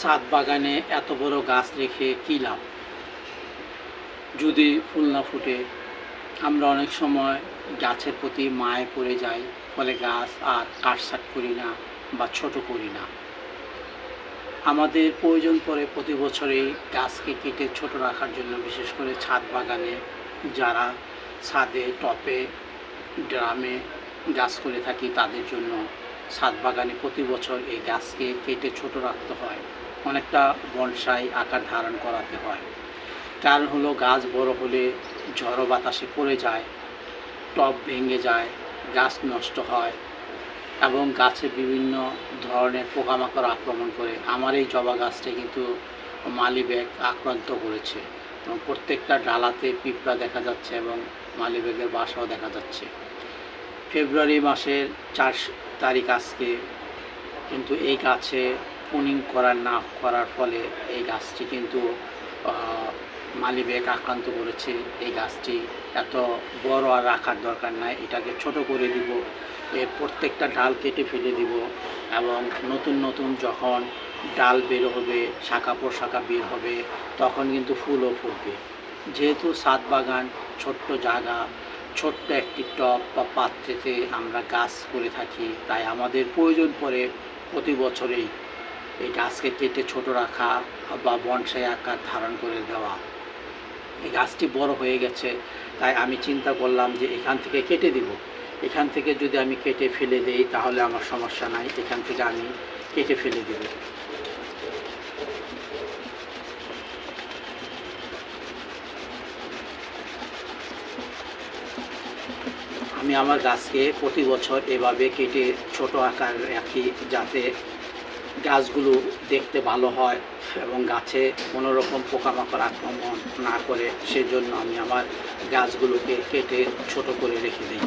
ছাদ বাগানে এত বড় গাছ রেখে কী লাভ, যদি ফুল না ফুটে? আমরা অনেক সময় গাছের প্রতি মায়ে পড়ে যাই, ফলে গাছ আর কাটছাঁট করি না বা ছোট করি না। আমাদের প্রয়োজন পড়ে প্রতি বছরেই গাছকে কেটে ছোট রাখার জন্য, বিশেষ করে ছাদ বাগানে যারা ছাদে, টবে, ড্রামে গাছ করে থাকি তাদের জন্য ছাদ বাগানে প্রতি বছর এই গাছকে কেটে ছোট রাখতে হয়, অনেকটা বনসাই আকার ধারণ করাতে হয়। কারণ হলো গাছ বড় হলে ঝড়ো বাতাসে পড়ে যায়, টব ভেঙে যায়, গাছ নষ্ট হয় এবং গাছে বিভিন্ন ধরনের পোকামাকড় আক্রমণ করে। আমার এই জবা গাছটা কিন্তু মালিব্যাগ আক্রান্ত করেছে এবং প্রত্যেকটা ডালাতে পিঁপড়া দেখা যাচ্ছে এবং মালিব্যাগের বাসাও দেখা যাচ্ছে। ফেব্রুয়ারি মাসের 4 তারিখ আজকে, কিন্তু এই গাছে প্রুনিং না করার ফলে এই গাছটি কিন্তু মালিব্যাগ আক্রান্ত করেছে। এই গাছটি এত বড় আর রাখার দরকার নাই, এটাকে ছোট করে দিব, এর প্রত্যেকটা ডাল কেটে ফেলে দিব এবং নতুন নতুন যখন ডাল বের হবে, শাখা প্রশাখা বের হবে, তখন কিন্তু ফুলও ফুটবে। যেহেতু ছাদ বাগান ছোট্ট জায়গা, ছোট্ট একটি টব বা পাত্রেতে আমরা গাছ করে থাকি, তাই আমাদের প্রয়োজন পড়ে প্রতি বছরেই এই গাছকে কেটে ছোট রাখা বা বনসাই আকার ধারণ করে দেওয়া। এই গাছটি বড় হয়ে গেছে, তাই আমি চিন্তা করলাম যে এখান থেকে কেটে দিব। এখান থেকে যদি আমি কেটে ফেলে দেই তাহলে আমার সমস্যা নাই, এখান থেকে আমি কেটে ফেলে দেব। আমি আমার গাছকে প্রতি বছর এভাবে কেটে ছোট আকার রাখি, যাতে গাছগুলো দেখতে ভালো হয় এবং গাছে কোনো রকম পোকামাকড় আক্রমণ না করে। সেজন্য আমি আমার গাছগুলোকে কেটে ছোট করে রেখে দিই।